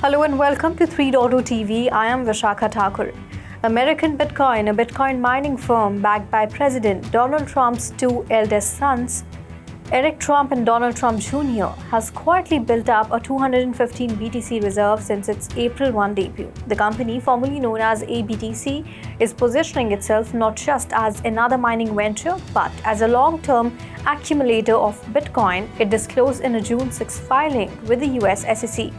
Hello and welcome to 3.0 TV. I am Vishakha Thakur. American Bitcoin, a Bitcoin mining firm backed by President Donald Trump's two eldest sons, Eric Trump and Donald Trump Jr., has quietly built up a 215 BTC reserve since its April 1 debut. The company, formerly known as BTC, is positioning itself not just as another mining venture, but as a long-term accumulator of Bitcoin, it disclosed in a June 6 filing with the US SEC.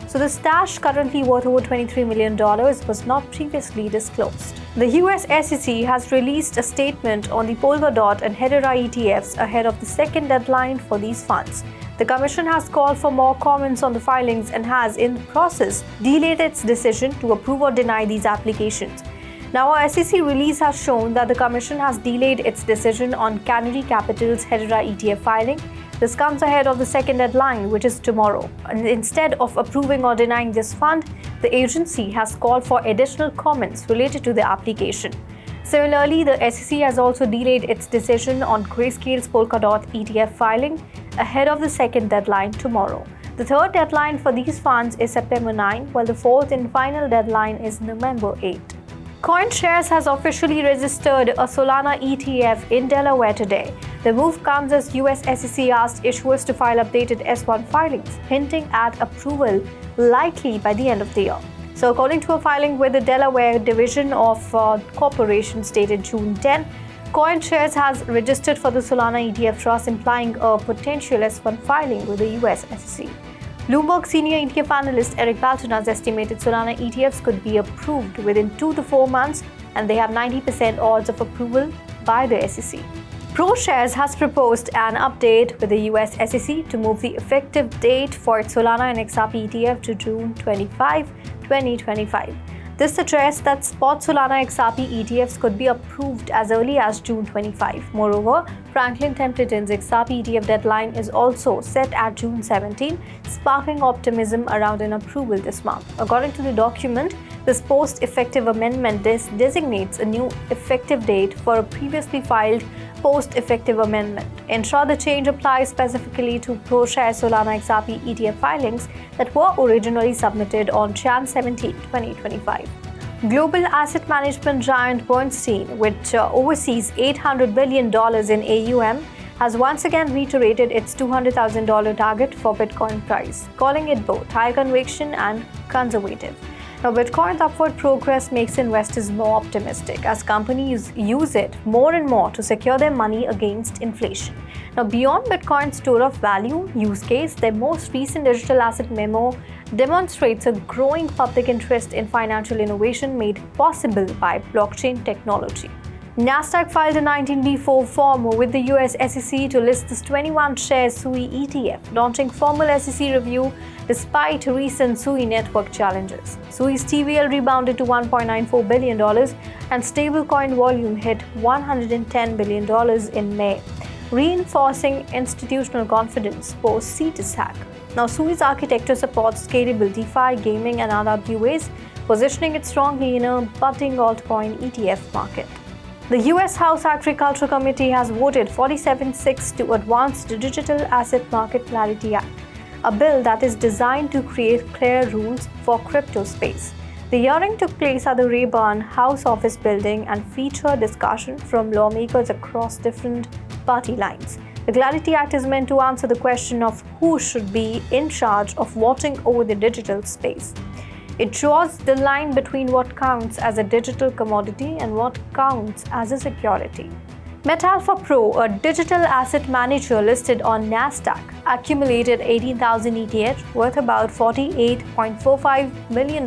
So the stash, currently worth over $23 million, was not previously disclosed. The US SEC has released a statement on the Polkadot and Hedera ETFs ahead of the second deadline for these funds. The Commission has called for more comments on the filings and has, in the process, delayed its decision to approve or deny these applications. Now, our SEC release has shown that the Commission has delayed its decision on Canary Capital's Hedera ETF filing. This comes ahead of the second deadline, which is tomorrow. And instead of approving or denying this fund, the agency has called for additional comments related to the application. Similarly, the SEC has also delayed its decision on Grayscale's Polkadot ETF filing ahead of the second deadline tomorrow. The third deadline for these funds is September 9, while the fourth and final deadline is November 8. CoinShares has officially registered a Solana ETF in Delaware today. The move comes as US SEC asked issuers to file updated S1 filings, hinting at approval likely by the end of the year. So according to a filing with the Delaware Division of Corporations dated June 10, CoinShares has registered for the Solana ETF Trust, implying a potential S1 filing with the US SEC. Bloomberg senior ETF analyst Eric Balton has estimated Solana ETFs could be approved within 2 to 4 months, and they have 90% odds of approval by the SEC. ProShares has proposed an update with the US SEC to move the effective date for its Solana and XRP ETF to June 25, 2025. This suggests that spot Solana XRP ETFs could be approved as early as June 25. Moreover, Franklin Templeton's XRP ETF deadline is also set at June 17, sparking optimism around an approval this month. According to the document, this post-effective amendment designates a new effective date for a previously filed post-effective amendment. Ensure the change applies specifically to ProShares Solana XRP ETF filings that were originally submitted on Jan 17, 2025. Global asset management giant Bernstein, which oversees $800 billion in AUM, has once again reiterated its $200,000 target for Bitcoin price, calling it both high conviction and conservative. Now, Bitcoin's upward progress makes investors more optimistic as companies use it more and more to secure their money against inflation. Now, beyond Bitcoin's store of value use case, their most recent digital asset memo demonstrates a growing public interest in financial innovation made possible by blockchain technology. Nasdaq filed a 19B4 form with the US SEC to list this 21-share SUI ETF, launching formal SEC review despite recent SUI network challenges. SUI's TVL rebounded to $1.94 billion and stablecoin volume hit $110 billion in May, reinforcing institutional confidence post-CETIS hack. Now, SUI's architecture supports scalable DeFi, gaming, and RWAs, positioning it strongly in a budding altcoin ETF market. The U.S. House Agriculture Committee has voted 47-6 to advance the Digital Asset Market Clarity Act, a bill that is designed to create clear rules for crypto space. The hearing took place at the Rayburn House Office Building and featured discussion from lawmakers across different party lines. The Clarity Act is meant to answer the question of who should be in charge of watching over the digital space. It draws the line between what counts as a digital commodity and what counts as a security. MetAlpha Pro, a digital asset manager listed on NASDAQ, accumulated 18,000 ETFs worth about $48.45 million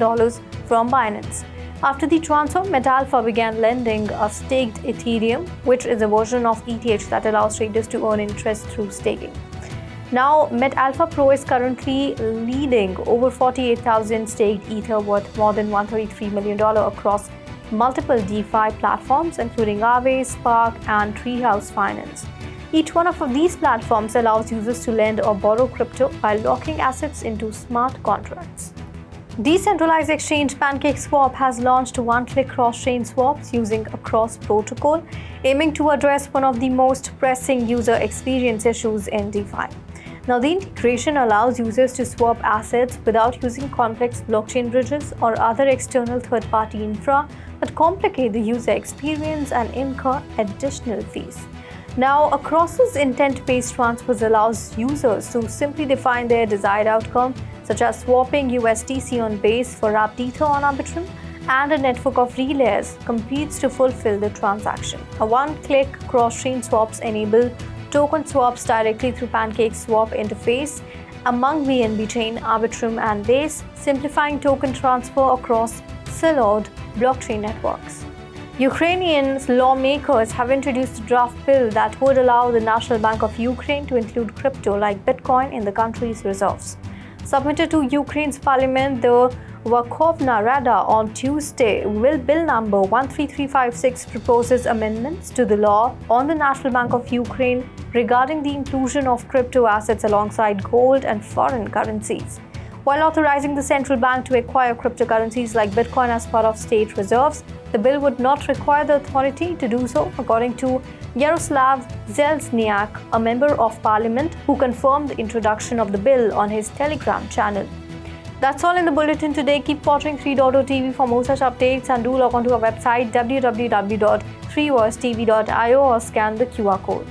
from Binance. After the transfer, MetAlpha began lending a staked Ethereum, which is a version of ETH that allows traders to earn interest through staking. Now, MetAlpha Pro is currently leading over 48,000 staked Ether worth more than $133 million across multiple DeFi platforms, including Aave, Spark, and Treehouse Finance. Each one of these platforms allows users to lend or borrow crypto while locking assets into smart contracts. Decentralized exchange PancakeSwap has launched one-click cross-chain swaps using a cross protocol, aiming to address one of the most pressing user experience issues in DeFi. Now, the integration allows users to swap assets without using complex blockchain bridges or other external third-party infra that complicate the user experience and incur additional fees. Now, a crosses intent-based transfers allows users to simply define their desired outcome, such as swapping USDC on Base for wrapped Ether on Arbitrum, and a network of relays completes to fulfill the transaction. A one-click cross-chain swaps enable token swaps directly through PancakeSwap interface among BNB chain, Arbitrum, and Base, simplifying token transfer across siloed blockchain networks. Ukrainian lawmakers have introduced a draft bill that would allow the National Bank of Ukraine to include crypto like Bitcoin in the country's reserves. Submitted to Ukraine's parliament, the Verkhovna Rada on Tuesday, Bill number 13356 proposes amendments to the law on the National Bank of Ukraine regarding the inclusion of crypto assets alongside gold and foreign currencies. While authorizing the central bank to acquire cryptocurrencies like Bitcoin as part of state reserves, the bill would not require the authority to do so, according to Yaroslav Zelzniak, a member of parliament who confirmed the introduction of the bill on his Telegram channel. That's all in the bulletin today. Keep watching 3.0 TV for more such updates, and do log on to our website www.3versetv.io or scan the QR code.